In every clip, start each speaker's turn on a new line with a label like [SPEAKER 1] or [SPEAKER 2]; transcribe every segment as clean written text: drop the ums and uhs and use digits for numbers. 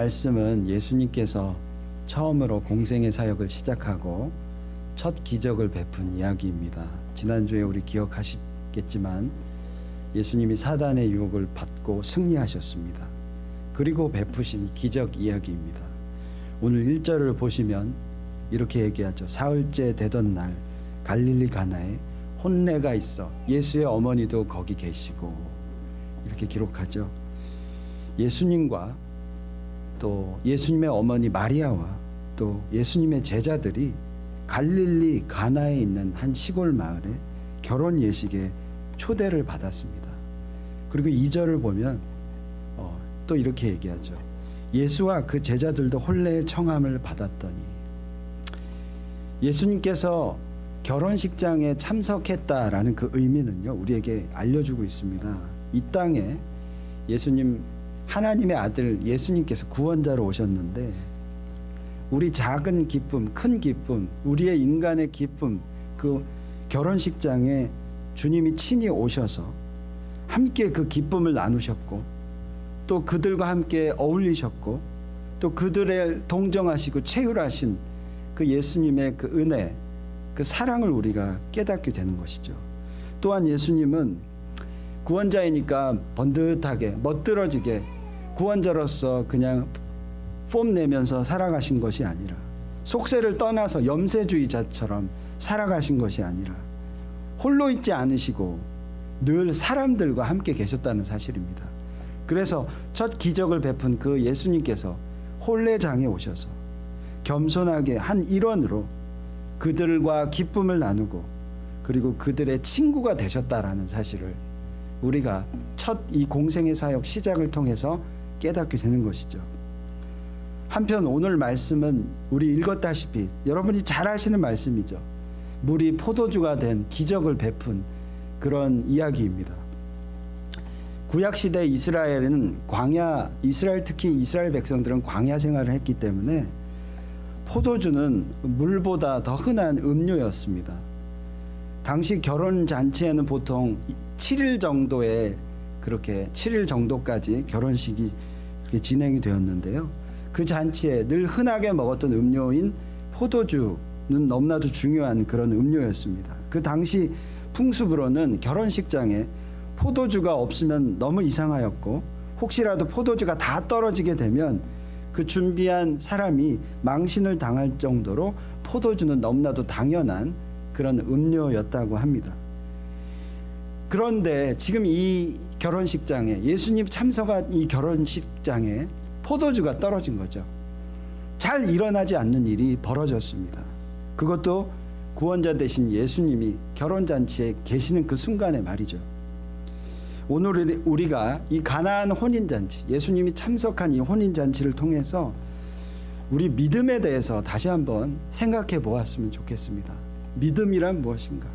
[SPEAKER 1] 말씀은 예수님께서 처음으로 공생의 사역을 시작하고 첫 기적을 베푼 이야기입니다. 지난주에 우리 기억하시겠지만 예수님이 사단의 유혹을 받고 승리하셨습니다. 그리고 베푸신 기적 이야기입니다. 오늘 1절을 보시면 이렇게 얘기하죠. 사흘째 되던 날 갈릴리 가나에 혼례가 있어 예수의 어머니도 거기 계시고, 이렇게 기록하죠. 예수님과 또 예수님의 어머니 마리아와 또 예수님의 제자들이 갈릴리 가나에 있는 한 시골 마을에 결혼 예식에 초대를 받았습니다. 그리고 2절을 보면 또 이렇게 얘기하죠. 예수와 그 제자들도 혼례의 청함을 받았더니, 예수님께서 결혼식장에 참석했다라는 그 의미는요, 우리에게 알려주고 있습니다. 이 땅에 예수님, 하나님의 아들 예수님께서 구원자로 오셨는데, 우리 작은 기쁨, 큰 기쁨, 우리의 인간의 기쁨, 그 결혼식장에 주님이 친히 오셔서 함께 그 기쁨을 나누셨고, 또 그들과 함께 어울리셨고, 또 그들을 동정하시고 체휼하신 그 예수님의 그 은혜, 그 사랑을 우리가 깨닫게 되는 것이죠. 또한 예수님은 구원자이니까 번듯하게 멋들어지게 구원자로서 그냥 폼 내면서 살아가신 것이 아니라, 속세를 떠나서 염세주의자처럼 살아가신 것이 아니라 홀로 있지 않으시고 늘 사람들과 함께 계셨다는 사실입니다. 그래서 첫 기적을 베푼 그 예수님께서 혼례장에 오셔서 겸손하게 한 일원으로 그들과 기쁨을 나누고, 그리고 그들의 친구가 되셨다라는 사실을 우리가 첫 이 공생의 사역 시작을 통해서 깨닫게 되는 것이죠. 한편 오늘 말씀은 우리 읽었다시피 여러분이 잘 아시는 말씀이죠. 물이 포도주가 된 기적을 베푼 그런 이야기입니다. 구약시대 이스라엘은 특히 이스라엘 백성들은 광야 생활을 했기 때문에 포도주는 물보다 더 흔한 음료였습니다. 당시 결혼 잔치에는 보통 7일 정도까지 결혼식이 진행이 되었는데요. 그 잔치에 늘 흔하게 먹었던 음료인 포도주는 너무나도 중요한 그런 음료였습니다. 그 당시 풍습으로는 결혼식장에 포도주가 없으면 너무 이상하였고, 혹시라도 포도주가 다 떨어지게 되면 그 준비한 사람이 망신을 당할 정도로 포도주는 너무나도 당연한 그런 음료였다고 합니다. 그런데 지금 이 결혼식장에, 예수님 참석한 이 결혼식장에 포도주가 떨어진 거죠. 잘 일어나지 않는 일이 벌어졌습니다. 그것도 구원자 되신 예수님이 결혼잔치에 계시는 그 순간에 말이죠. 오늘 우리가 이 가나안 혼인잔치, 예수님이 참석한 이 혼인잔치를 통해서 우리 믿음에 대해서 다시 한번 생각해 보았으면 좋겠습니다. 믿음이란 무엇인가?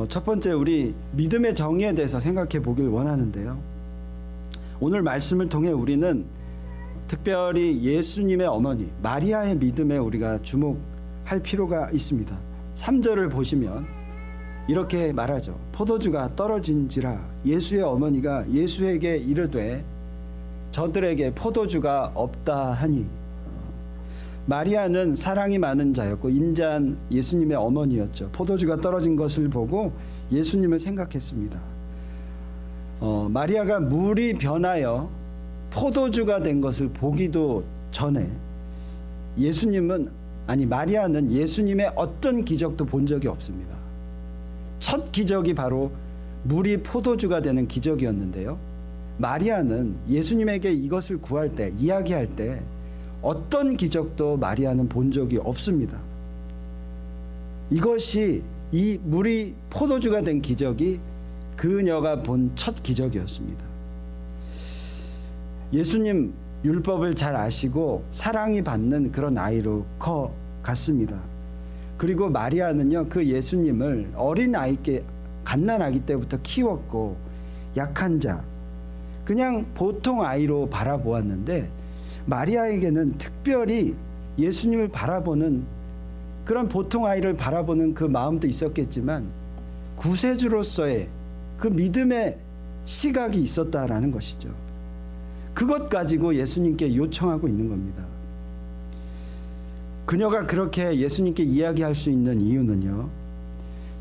[SPEAKER 1] 첫 번째, 우리 믿음의 정의에 대해서 생각해 보길 원하는데요. 오늘 말씀을 통해 우리는 특별히 예수님의 어머니 마리아의 믿음에 우리가 주목할 필요가 있습니다. 3절을 보시면 이렇게 말하죠. 포도주가 떨어진지라 예수의 어머니가 예수에게 이르되 저들에게 포도주가 없다 하니. 마리아는 사랑이 많은 자였고 인자한 예수님의 어머니였죠. 포도주가 떨어진 것을 보고 예수님을 생각했습니다. 마리아가 물이 변하여 포도주가 된 것을 보기도 전에 마리아는 예수님의 어떤 기적도 본 적이 없습니다. 첫 기적이 바로 물이 포도주가 되는 기적이었는데요. 마리아는 예수님에게 이것을 구할 때, 이야기할 때 어떤 기적도 마리아는 본 적이 없습니다. 이것이, 이 물이 포도주가 된 기적이 그녀가 본 첫 기적이었습니다. 예수님 율법을 잘 아시고 사랑이 받는 그런 아이로 커갔습니다. 그리고 마리아는요, 그 예수님을 어린 아이께 갓난아기 때부터 키웠고 약한 자, 그냥 보통 아이로 바라보았는데 마리아에게는 특별히 예수님을 바라보는, 그런 보통 아이를 바라보는 그 마음도 있었겠지만 구세주로서의 그 믿음의 시각이 있었다라는 것이죠. 그것 가지고 예수님께 요청하고 있는 겁니다. 그녀가 그렇게 예수님께 이야기할 수 있는 이유는요,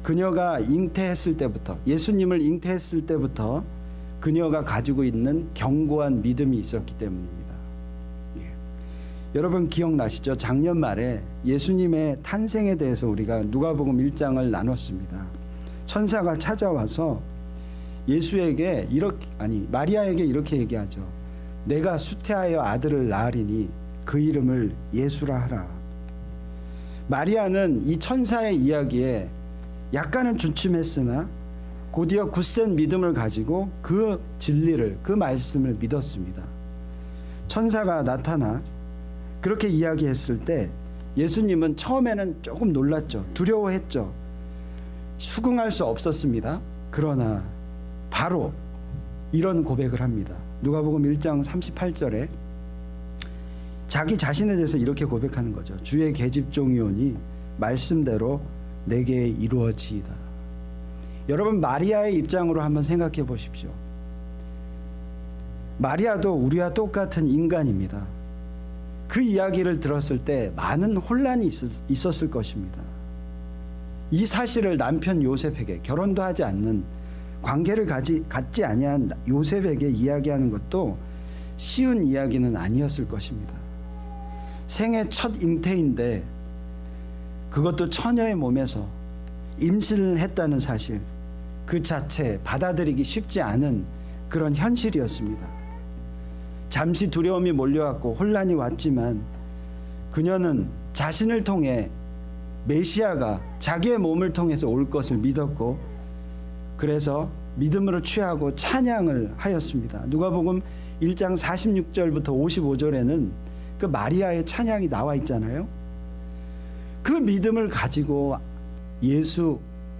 [SPEAKER 1] 그녀가 잉태했을 때부터, 예수님을 잉태했을 때부터 그녀가 가지고 있는 견고한 믿음이 있었기 때문입니다. 여러분 기억나시죠? 작년 말에 예수님의 탄생에 대해서 우리가 누가복음 1장을 나눴습니다. 천사가 찾아와서 예수에게 마리아에게 이렇게 얘기하죠. 내가 수태하여 아들을 낳으리니 그 이름을 예수라 하라. 마리아는 이 천사의 이야기에 약간은 주춤했으나 곧이어 굳센 믿음을 가지고 그 진리를, 그 말씀을 믿었습니다. 천사가 나타나 그렇게 이야기했을 때 예수님은 처음에는 조금 놀랐죠. 두려워했죠. 수긍할 수 없었습니다. 그러나 바로 이런 고백을 합니다. 누가복음 1장 38절에 자기 자신에 대해서 이렇게 고백하는 거죠. 주의 계집종이 오니 말씀대로 내게 이루어지이다. 여러분 마리아의 입장으로 한번 생각해 보십시오. 마리아도 우리와 똑같은 인간입니다. 그 이야기를 들었을 때 많은 혼란이 있었을 것입니다. 이 사실을 남편 요셉에게, 결혼도 하지 않는, 관계를 갖지 아니한 요셉에게 이야기하는 것도 쉬운 이야기는 아니었을 것입니다. 생애 첫 잉태인데 그것도 처녀의 몸에서 임신을 했다는 사실 그 자체 받아들이기 쉽지 않은 그런 현실이었습니다. 잠시 두려움이 몰려왔고 혼란이 왔지만 그녀는 자신을 통해 메시아가 자기의 몸을 통해서 올 것을 믿었고 그래서 믿음으로 취하고 찬양을 하였습니다. 누가복음 1장 46절부터 55절에는 그 마리아의 찬양이 나와 있잖아요. 그 믿음을 가지고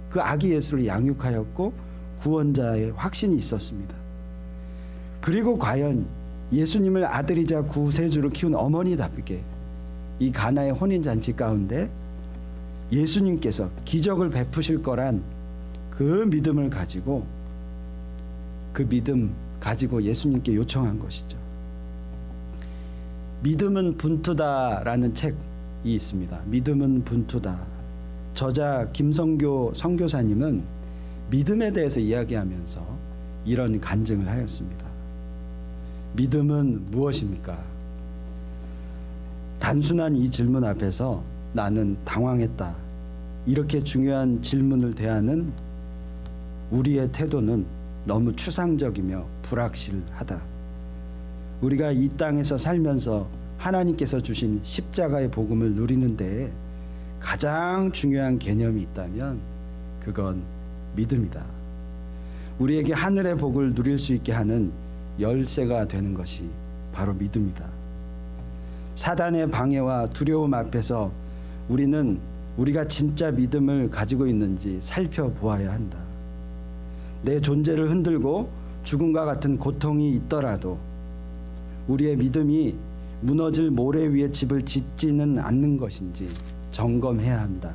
[SPEAKER 1] 그 아기 예수를 양육하였고 구원자의 확신이 있었습니다. 그리고 과연 예수님을 아들이자 구세주로 키운 어머니답게 이 가나의 혼인잔치 가운데 예수님께서 기적을 베푸실 거란 그 믿음을 가지고 예수님께 요청한 것이죠. 믿음은 분투다라는 책이 있습니다. 믿음은 분투다. 저자 김성교 선교사님은 믿음에 대해서 이야기하면서 이런 간증을 하였습니다. 믿음은 무엇입니까? 단순한 이 질문 앞에서 나는 당황했다. 이렇게 중요한 질문을 대하는 우리의 태도는 너무 추상적이며 불확실하다. 우리가 이 땅에서 살면서 하나님께서 주신 십자가의 복음을 누리는 데에 가장 중요한 개념이 있다면 그건 믿음이다. 우리에게 하늘의 복을 누릴 수 있게 하는 열쇠가 되는 것이 바로 믿음이다. 사단의 방해와 두려움 앞에서 우리가 진짜 믿음을 가지고 있는지 살펴보아야 한다. 내 존재를 흔들고 죽음과 같은 고통이 있더라도 우리의 믿음이 무너질 모래 위에 집을 짓지는 않는 것인지 점검해야 한다.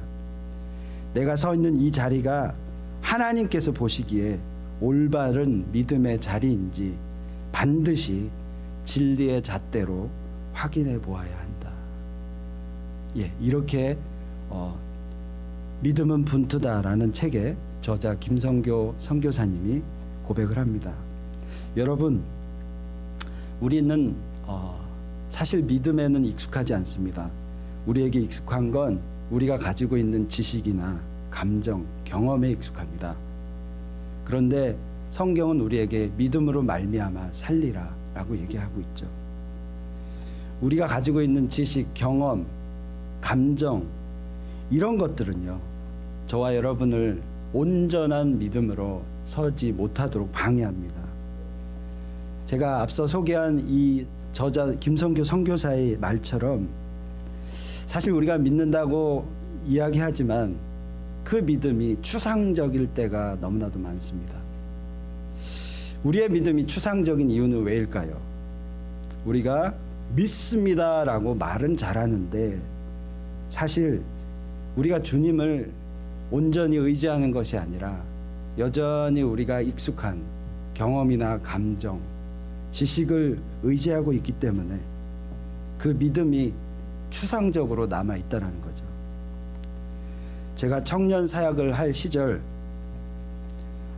[SPEAKER 1] 내가 서 있는 이 자리가 하나님께서 보시기에 올바른 믿음의 자리인지 반드시 진리의 잣대로 확인해 보아야 한다. 이렇게 믿음은 분투다라는 책에 저자 김성교 선교사님이 고백을 합니다. 여러분, 우리는 사실 믿음에는 익숙하지 않습니다. 우리에게 익숙한 건 우리가 가지고 있는 지식이나 감정, 경험에 익숙합니다. 그런데 성경은 우리에게 믿음으로 말미암아 살리라 라고 얘기하고 있죠. 우리가 가지고 있는 지식, 경험, 감정 이런 것들은요, 저와 여러분을 온전한 믿음으로 서지 못하도록 방해합니다. 제가 앞서 소개한 이 저자 김성교 선교사의 말처럼 사실 우리가 믿는다고 이야기하지만 그 믿음이 추상적일 때가 너무나도 많습니다. 우리의 믿음이 추상적인 이유는 왜일까요? 우리가 믿습니다라고 말은 잘하는데 사실 우리가 주님을 온전히 의지하는 것이 아니라 여전히 우리가 익숙한 경험이나 감정, 지식을 의지하고 있기 때문에 그 믿음이 추상적으로 남아 있다라는 거죠. 제가 청년 사역을 할 시절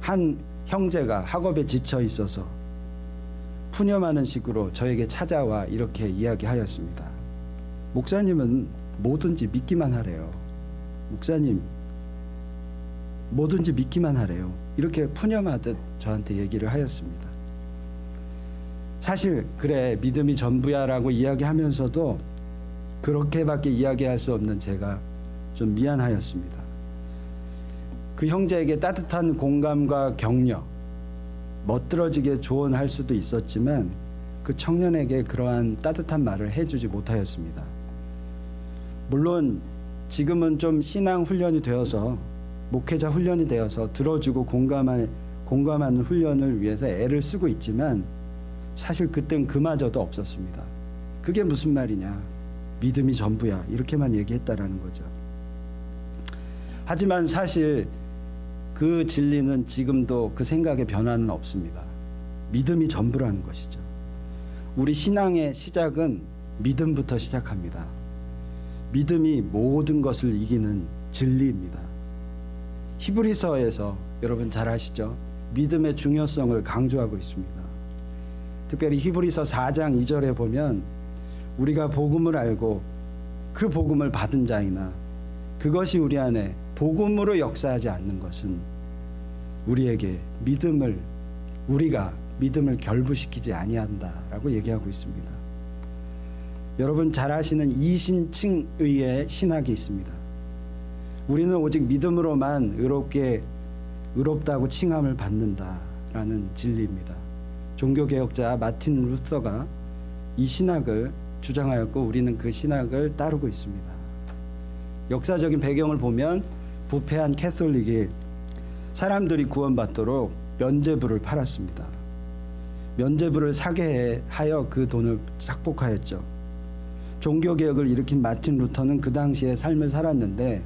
[SPEAKER 1] 한 형제가 학업에 지쳐 있어서 푸념하는 식으로 저에게 찾아와 이렇게 이야기하였습니다. 목사님은 뭐든지 믿기만 하래요. 목사님 뭐든지 믿기만 하래요. 이렇게 푸념하듯 저한테 얘기를 하였습니다. 사실 그래 믿음이 전부야 라고 이야기하면서도 그렇게밖에 이야기할 수 없는 제가 좀 미안하였습니다. 그 형제에게 따뜻한 공감과 격려, 멋들어지게 조언할 수도 있었지만 그 청년에게 그러한 따뜻한 말을 해주지 못하였습니다. 물론 지금은 좀 신앙 훈련이 되어서 목회자 훈련이 되어서 들어주고 공감하는 훈련을 위해서 애를 쓰고 있지만 사실 그땐 그마저도 없었습니다. 그게 무슨 말이냐, 믿음이 전부야, 이렇게만 얘기했다라는 거죠. 하지만 사실 그 진리는 지금도 그 생각의 변화는 없습니다. 믿음이 전부라는 것이죠. 우리 신앙의 시작은 믿음부터 시작합니다. 믿음이 모든 것을 이기는 진리입니다. 히브리서에서 여러분 잘 아시죠? 믿음의 중요성을 강조하고 있습니다. 특별히 히브리서 4장 2절에 보면 우리가 복음을 알고 그 복음을 받은 자이나 그것이 우리 안에 복음으로 역사하지 않는 것은 우리가 믿음을 결부시키지 아니한다라고 얘기하고 있습니다. 여러분 잘 아시는 이신칭의의 신학이 있습니다. 우리는 오직 믿음으로만 의롭다고 칭함을 받는다라는 진리입니다. 종교개혁자 마틴 루터가 이 신학을 주장하였고 우리는 그 신학을 따르고 있습니다. 역사적인 배경을 보면 부패한 캐톨릭이 사람들이 구원받도록 면죄부를 팔았습니다. 면죄부를 사게 하여 그 돈을 착복하였죠. 종교개혁을 일으킨 마틴 루터는 그 당시에 삶을 살았는데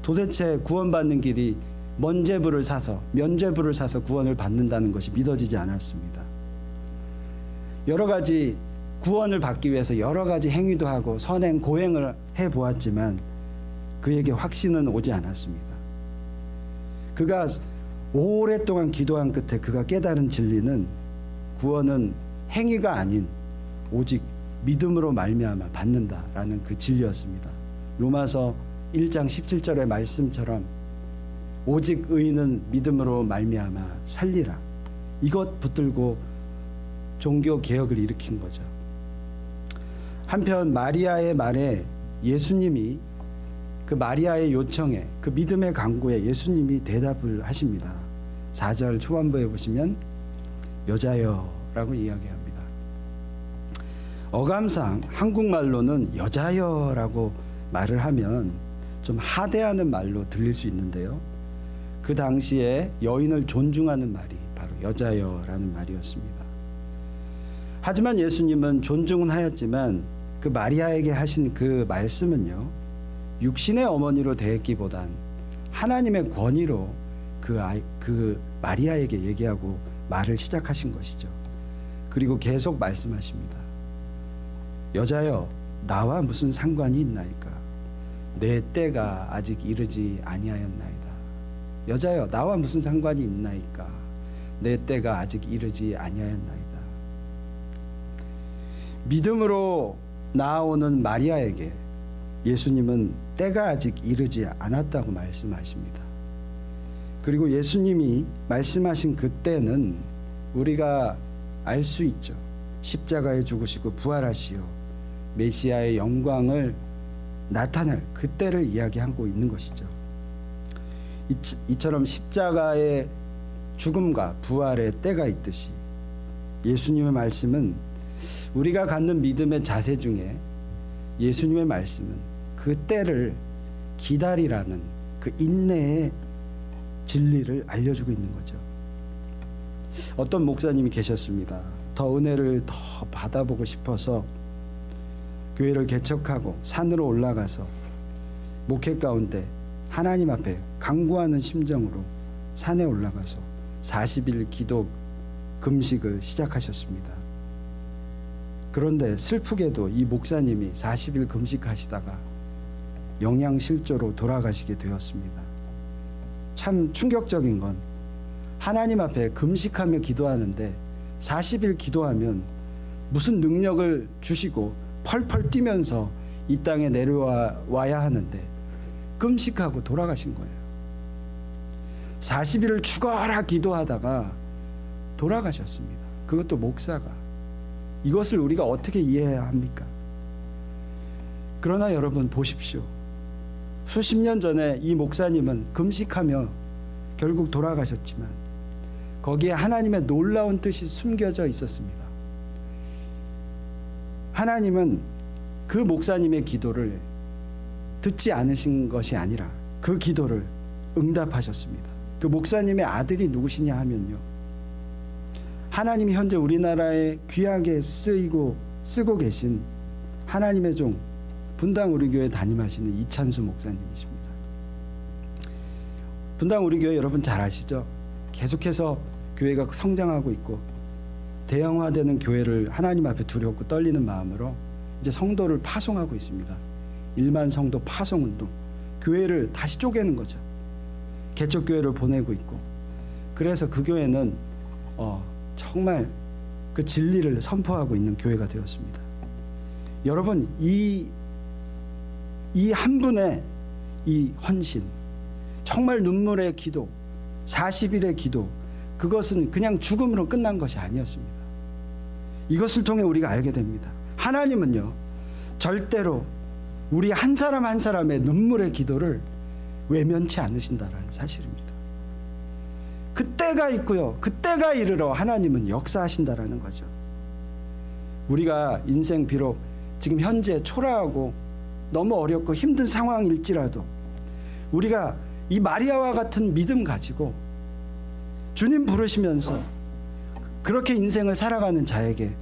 [SPEAKER 1] 도대체 구원받는 길이 면죄부를 사서 구원을 받는다는 것이 믿어지지 않았습니다. 여러 가지 구원을 받기 위해서 여러 가지 행위도 하고 선행, 고행을 해보았지만 그에게 확신은 오지 않았습니다. 그가 오랫동안 기도한 끝에 그가 깨달은 진리는 구원은 행위가 아닌 오직 믿음으로 말미암아 받는다라는 그 진리였습니다. 로마서 1장 17절의 말씀처럼 오직 의인은 믿음으로 말미암아 살리라. 이것 붙들고 종교 개혁을 일으킨 거죠. 한편 마리아의 말에 예수님이 그 마리아의 요청에 그 믿음의 간구에 예수님이 대답을 하십니다. 4절 초반부에 보시면 여자여 라고 이야기합니다. 어감상 한국말로는 여자여 라고 말을 하면 좀 하대하는 말로 들릴 수 있는데요. 그 당시에 여인을 존중하는 말이 바로 여자여라는 말이었습니다. 하지만 예수님은 존중은 하였지만 그 마리아에게 하신 그 말씀은요, 육신의 어머니로 대했기보단 하나님의 권위로 그 마리아에게 얘기하고 말을 시작하신 것이죠. 그리고 계속 말씀하십니다. 여자여, 나와 무슨 상관이 있나이까? 내 때가 아직 이르지 아니하였나이다. 여자여, 나와 무슨 상관이 있나이까? 내 때가 아직 이르지 아니하였나이다. 믿음으로 나아오는 마리아에게 예수님은 때가 아직 이르지 않았다고 말씀하십니다. 그리고 예수님이 말씀하신 그 때는 우리가 알 수 있죠. 십자가에 죽으시고 부활하시어 메시아의 영광을 나타낼 그 때를 이야기하고 있는 것이죠. 이처럼 십자가의 죽음과 부활의 때가 있듯이 예수님의 말씀은 우리가 갖는 믿음의 자세 중에 예수님의 말씀은 그 때를 기다리라는 그 인내의 진리를 알려주고 있는 거죠. 어떤 목사님이 계셨습니다. 더 은혜를 더 받아보고 싶어서 교회를 개척하고 산으로 올라가서 목회 가운데 하나님 앞에 간구하는 심정으로 산에 올라가서 40일 기도 금식을 시작하셨습니다. 그런데 슬프게도 이 목사님이 40일 금식하시다가 영양실조로 돌아가시게 되었습니다. 참 충격적인 건 하나님 앞에 금식하며 기도하는데 40일 기도하면 무슨 능력을 주시고 펄펄 뛰면서 이 땅에 내려와야 하는데 금식하고 돌아가신 거예요. 40일을 죽어라 기도하다가 돌아가셨습니다. 그것도 목사가. 이것을 우리가 어떻게 이해해야 합니까? 그러나 여러분 보십시오. 수십 년 전에 이 목사님은 금식하며 결국 돌아가셨지만 거기에 하나님의 놀라운 뜻이 숨겨져 있었습니다. 하나님은 그 목사님의 기도를 듣지 않으신 것이 아니라 그 기도를 응답하셨습니다. 그 목사님의 아들이 누구시냐 하면요, 하나님이 현재 우리나라에 귀하게 쓰고 계신 하나님의 종 분당 우리 교회 담임하시는 이찬수 목사님이십니다. 분당 우리 교회 여러분 잘 아시죠? 계속해서 교회가 성장하고 있고 대형화되는 교회를 하나님 앞에 두렵고 떨리는 마음으로 이제 성도를 파송하고 있습니다. 1만 성도 파송운동, 교회를 다시 쪼개는 거죠. 개척교회를 보내고 있고, 그래서 그 교회는 정말 그 진리를 선포하고 있는 교회가 되었습니다. 여러분, 이 한 분의 이 헌신, 정말 눈물의 기도, 40일의 기도, 그것은 그냥 죽음으로 끝난 것이 아니었습니다. 이것을 통해 우리가 알게 됩니다. 하나님은요, 절대로 우리 한 사람 한 사람의 눈물의 기도를 외면치 않으신다라는 사실입니다. 그때가 있고요, 그때가 이르러 하나님은 역사하신다라는 거죠. 우리가 인생 비록 지금 현재 초라하고 너무 어렵고 힘든 상황일지라도 우리가 이 마리아와 같은 믿음 가지고 주님 부르시면서 그렇게 인생을 살아가는 자에게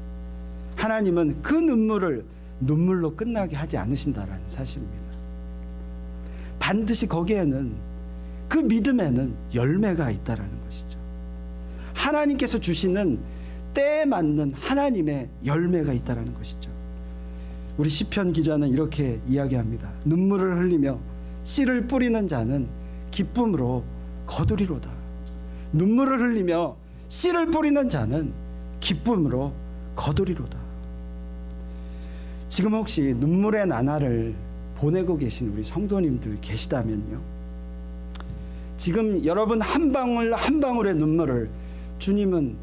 [SPEAKER 1] 하나님은 그 눈물을 눈물로 끝나게 하지 않으신다라는 사실입니다. 반드시 거기에는, 그 믿음에는 열매가 있다라는 것이죠. 하나님께서 주시는 때에 맞는 하나님의 열매가 있다라는 것이죠. 우리 시편 기자는 이렇게 이야기합니다. 눈물을 흘리며 씨를 뿌리는 자는 기쁨으로 거두리로다. 눈물을 흘리며 씨를 뿌리는 자는 기쁨으로 거두리로다. 지금 혹시 눈물의 나날을 보내고 계신 우리 성도님들 계시다면요, 지금 여러분 한 방울 한 방울의 눈물을 주님은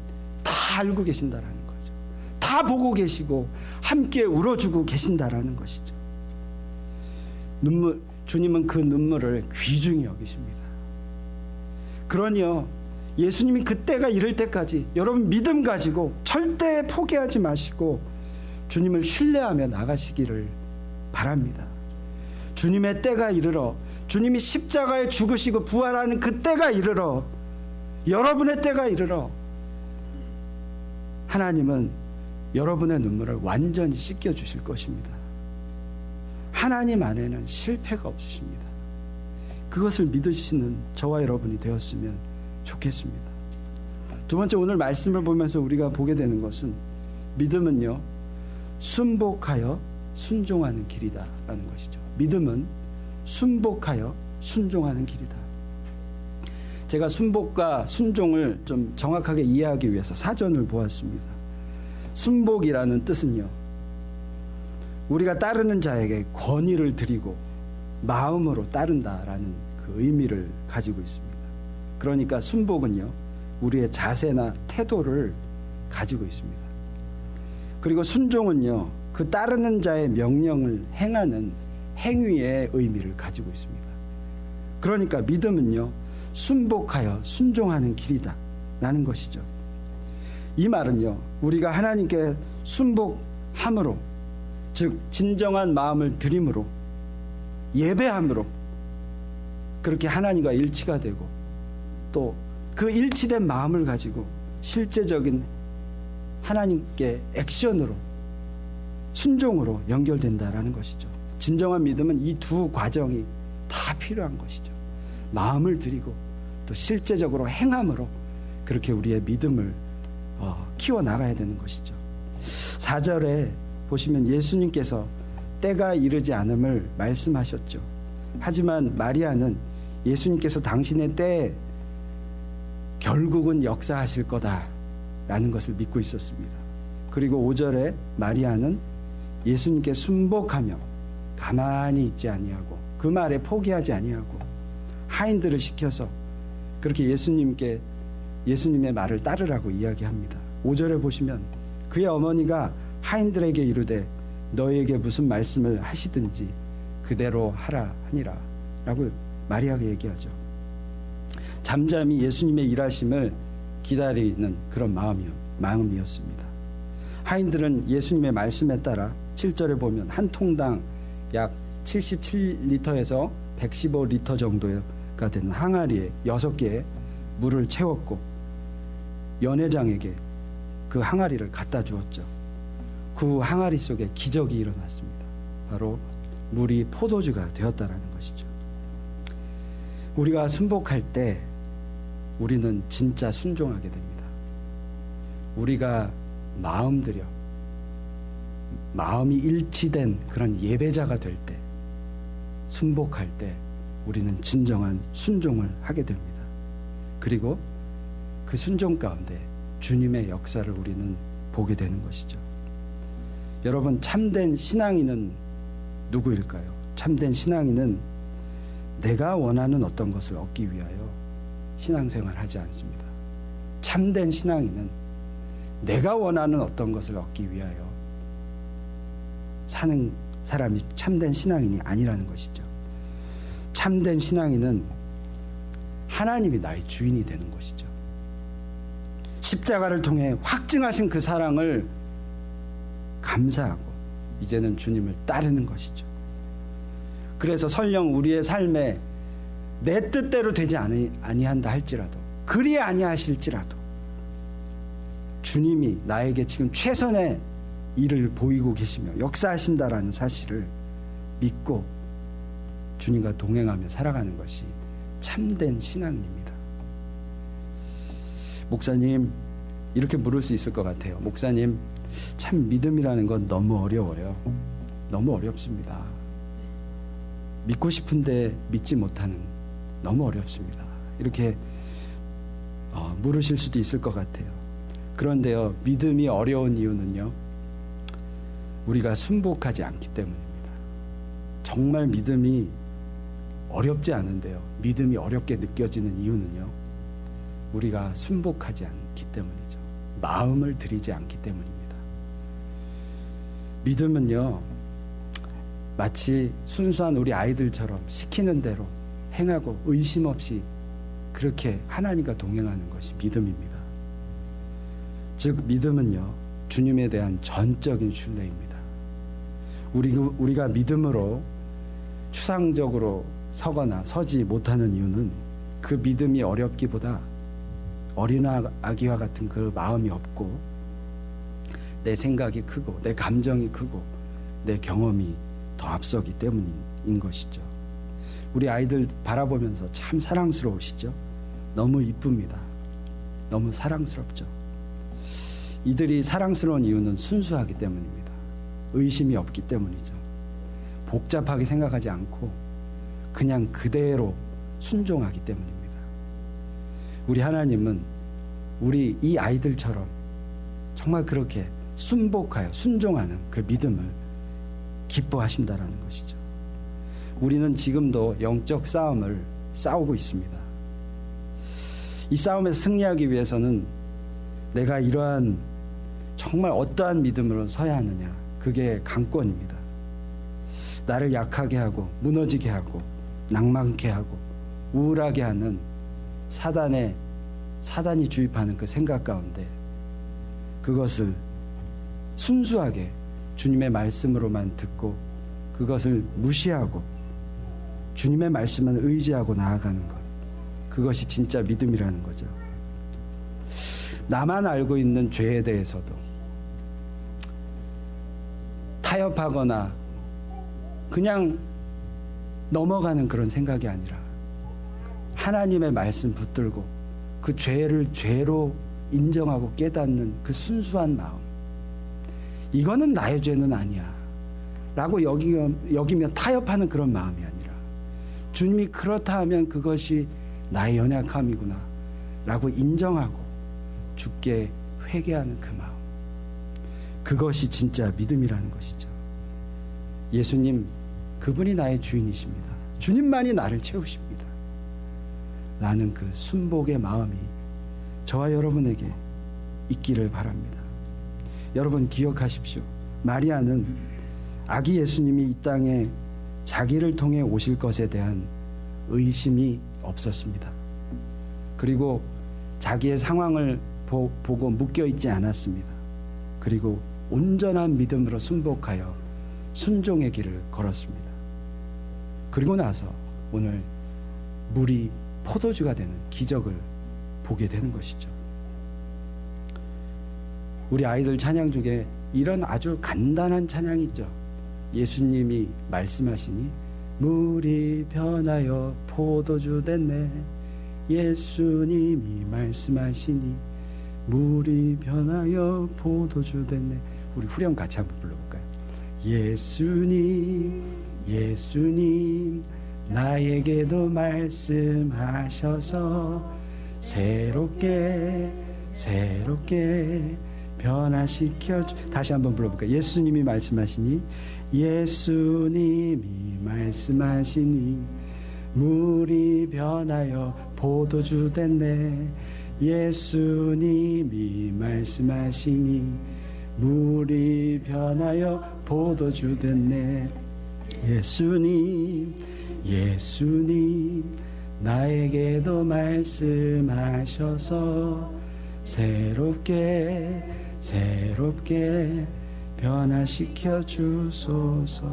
[SPEAKER 1] 다 알고 계신다라는 거죠. 다 보고 계시고 함께 울어주고 계신다라는 것이죠. 주님은 그 눈물을 귀중히 여기십니다. 그러니요, 예수님이 그때가 이를 때까지 여러분 믿음 가지고 절대 포기하지 마시고 주님을 신뢰하며 나가시기를 바랍니다. 주님의 때가 이르러, 주님이 십자가에 죽으시고 부활하는 그 때가 이르러, 여러분의 때가 이르러 하나님은 여러분의 눈물을 완전히 씻겨주실 것입니다. 하나님 안에는 실패가 없으십니다. 그것을 믿으시는 저와 여러분이 되었으면 좋겠습니다. 두 번째, 오늘 말씀을 보면서 우리가 보게 되는 것은 믿음은요, 순복하여 순종하는 길이다라는 것이죠. 믿음은 순복하여 순종하는 길이다. 제가 순복과 순종을 좀 정확하게 이해하기 위해서 사전을 보았습니다. 순복이라는 뜻은요, 우리가 따르는 자에게 권위를 드리고 마음으로 따른다라는 그 의미를 가지고 있습니다. 그러니까 순복은요, 우리의 자세나 태도를 가지고 있습니다. 그리고 순종은요, 그 따르는 자의 명령을 행하는 행위의 의미를 가지고 있습니다. 그러니까 믿음은요, 순복하여 순종하는 길이다 라는 것이죠. 이 말은요, 우리가 하나님께 순복함으로, 즉 진정한 마음을 드림으로, 예배함으로 그렇게 하나님과 일치가 되고, 또 그 일치된 마음을 가지고 실제적인 하나님께 액션으로, 순종으로 연결된다라는 것이죠. 진정한 믿음은 이 두 과정이 다 필요한 것이죠. 마음을 드리고 또 실제적으로 행함으로 그렇게 우리의 믿음을 키워나가야 되는 것이죠. 4절에 보시면 예수님께서 때가 이르지 않음을 말씀하셨죠. 하지만 마리아는 예수님께서 당신의 때에 결국은 역사하실 거다라는 것을 믿고 있었습니다. 그리고 5절에 마리아는 예수님께 순복하며 가만히 있지 아니하고 그 말에 포기하지 아니하고 하인들을 시켜서 그렇게 예수님의 말을 따르라고 이야기합니다. 5절에 보시면 그의 어머니가 하인들에게 이르되 너희에게 무슨 말씀을 하시든지 그대로 하라 하니라 라고 마리아가 얘기하죠. 잠잠히 예수님의 일하심을 기다리는 그런 마음이었습니다. 하인들은 예수님의 말씀에 따라 7절에 보면 한 통당 약 77리터에서 115리터 정도가 되는 항아리에 6개의 물을 채웠고 연회장에게 그 항아리를 갖다 주었죠. 그 항아리 속에 기적이 일어났습니다. 바로 물이 포도주가 되었다라는 것이죠. 우리가 순복할 때 우리는 진짜 순종하게 됩니다. 우리가 마음이 일치된 그런 예배자가 될 때, 순복할 때 우리는 진정한 순종을 하게 됩니다. 그리고 그 순종 가운데 주님의 역사를 우리는 보게 되는 것이죠. 여러분, 참된 신앙인은 누구일까요? 참된 신앙인은 내가 원하는 어떤 것을 얻기 위하여 신앙생활을 하지 않습니다. 참된 신앙인은 내가 원하는 어떤 것을 얻기 위하여 사는 사람이 참된 신앙인이 아니라는 것이죠. 참된 신앙인은 하나님이 나의 주인이 되는 것이죠. 십자가를 통해 확증하신 그 사랑을 감사하고 이제는 주님을 따르는 것이죠. 그래서 설령 우리의 삶에 내 뜻대로 되지 아니한다 할지라도, 그리 아니하실지라도 주님이 나에게 지금 최선의 일을 보이고 계시며 역사하신다라는 사실을 믿고 주님과 동행하며 살아가는 것이 참된 신앙입니다. 목사님, 이렇게 물을 수 있을 것 같아요. 목사님, 참 믿음이라는 건 너무 어려워요. 너무 어렵습니다. 믿고 싶은데 믿지 못하는, 너무 어렵습니다. 이렇게 물으실 수도 있을 것 같아요. 그런데요, 믿음이 어려운 이유는요, 우리가 순복하지 않기 때문입니다. 정말 믿음이 어렵지 않은데요, 믿음이 어렵게 느껴지는 이유는요, 우리가 순복하지 않기 때문이죠. 마음을 들이지 않기 때문입니다. 믿음은요, 마치 순수한 우리 아이들처럼 시키는 대로 행하고 의심 없이 그렇게 하나님과 동행하는 것이 믿음입니다. 즉, 믿음은요, 주님에 대한 전적인 신뢰입니다. 우리가 믿음으로 추상적으로 서거나 서지 못하는 이유는 그 믿음이 어렵기보다 어린아기와 같은 그 마음이 없고 내 생각이 크고 내 감정이 크고 내 경험이 더 앞서기 때문인 것이죠. 우리 아이들 바라보면서 참 사랑스러우시죠? 너무 이쁩니다. 너무 사랑스럽죠. 이들이 사랑스러운 이유는 순수하기 때문입니다. 의심이 없기 때문이죠. 복잡하게 생각하지 않고 그냥 그대로 순종하기 때문입니다. 우리 하나님은 우리 이 아이들처럼 정말 그렇게 순복하여 순종하는 그 믿음을 기뻐하신다라는 것이죠. 우리는 지금도 영적 싸움을 싸우고 있습니다. 이 싸움에서 승리하기 위해서는 내가 이러한 정말 어떠한 믿음으로 서야 하느냐, 그게 강권입니다. 나를 약하게 하고 무너지게 하고 낭만케 하고 우울하게 하는 사단이 주입하는 그 생각 가운데 그것을 순수하게 주님의 말씀으로만 듣고 그것을 무시하고 주님의 말씀만 의지하고 나아가는 것, 그것이 진짜 믿음이라는 거죠. 나만 알고 있는 죄에 대해서도 타협하거나 그냥 넘어가는 그런 생각이 아니라 하나님의 말씀 붙들고 그 죄를 죄로 인정하고 깨닫는 그 순수한 마음, 이거는 나의 죄는 아니야 라고 여기며 타협하는 그런 마음이 아니라 주님이 그렇다 하면 그것이 나의 연약함이구나 라고 인정하고 주께 회개하는 그 마음, 그것이 진짜 믿음이라는 것이죠. 예수님, 그분이 나의 주인이십니다. 주님만이 나를 채우십니다. 라는 그 순복의 마음이 저와 여러분에게 있기를 바랍니다. 여러분 기억하십시오. 마리아는 아기 예수님이 이 땅에 자기를 통해 오실 것에 대한 의심이 없었습니다. 그리고 자기의 상황을 보고 묶여있지 않았습니다. 그리고 온전한 믿음으로 순복하여 순종의 길을 걸었습니다. 그리고 나서 오늘 물이 포도주가 되는 기적을 보게 되는 것이죠. 우리 아이들 찬양 중에 이런 아주 간단한 찬양이 있죠. 예수님이 말씀하시니 물이 변하여 포도주 됐네. 예수님이 말씀하시니 물이 변하여 포도주 됐네. 우리 후렴 같이 한번 불러볼까요? 예수님, 예수님, 나에게도 말씀하셔서 새롭게 변화시켜 다시 한번 불러볼까요? 예수님이 말씀하시니 예수님이 말씀하시니 물이 변하여 포도주 됐네. 예수님이 말씀하시니 물이 변하여 포도주 됐네. 예수님, 예수님, 나에게도 말씀하셔서 새롭게 변화시켜 주소서.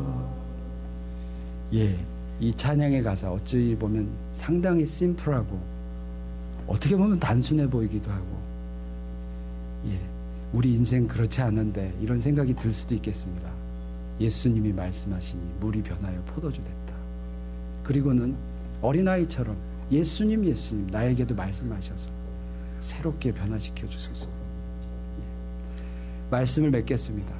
[SPEAKER 1] 예, 이 찬양의 가사 어찌 보면 상당히 심플하고 어떻게 보면 단순해 보이기도 하고, 예, 우리 인생 그렇지 않은데 이런 생각이 들 수도 있겠습니다. 예수님이 말씀하시니 물이 변하여 포도주 됐다. 그리고는 어린아이처럼 예수님, 예수님, 나에게도 말씀하셔서 새롭게 변화시켜 주소서. 말씀을 맺겠습니다.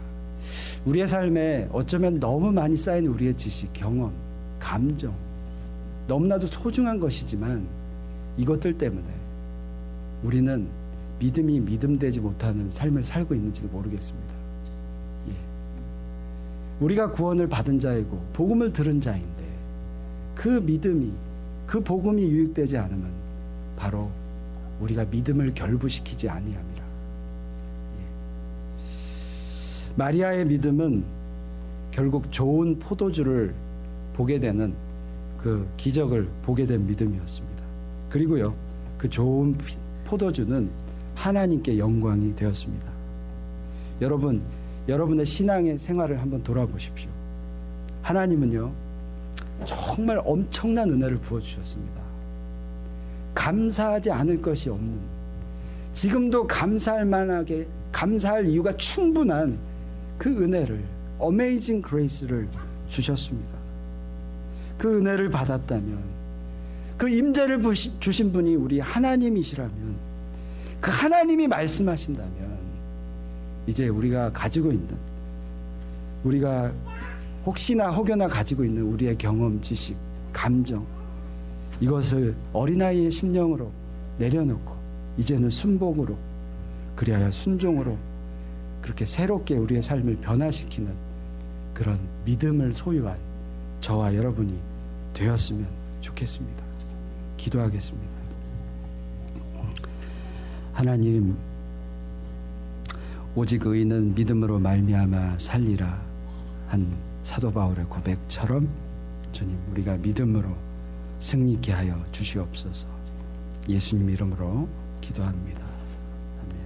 [SPEAKER 1] 우리의 삶에 어쩌면 너무 많이 쌓인 우리의 지식, 경험, 감정, 너무나도 소중한 것이지만 이것들 때문에 우리는 믿음이 믿음되지 못하는 삶을 살고 있는지도 모르겠습니다. 예. 우리가 구원을 받은 자이고 복음을 들은 자인데 그 믿음이, 그 복음이 유익되지 않으면 바로 우리가 믿음을 결부시키지 아니함이라. 마리아의 믿음은 결국 좋은 포도주를 보게 되는 그 기적을 보게 된 믿음이었습니다. 그리고요, 그 좋은 포도주는 하나님께 영광이 되었습니다. 여러분, 여러분의 신앙의 생활을 한번 돌아보십시오. 하나님은요, 정말 엄청난 은혜를 부어주셨습니다. 감사하지 않을 것이 없는, 지금도 감사할 만하게, 감사할 이유가 충분한 그 은혜를, 어메이징 그레이스를 주셨습니다. 그 은혜를 받았다면, 그 임재를 주신 분이 우리 하나님이시라면, 그 하나님이 말씀하신다면 이제 우리가 가지고 있는, 우리가 혹시나 혹여나 가지고 있는 우리의 경험, 지식, 감정, 이것을 어린아이의 심령으로 내려놓고 이제는 순복으로, 그리하여 순종으로 그렇게 새롭게 우리의 삶을 변화시키는 그런 믿음을 소유한 저와 여러분이 되었으면 좋겠습니다. 기도하겠습니다. 하나님, 오직 의인은 믿음으로 말미암아 살리라 한 사도 바울의 고백처럼 주님, 우리가 믿음으로 승리케 하여 주시옵소서. 예수님 이름으로 기도합니다.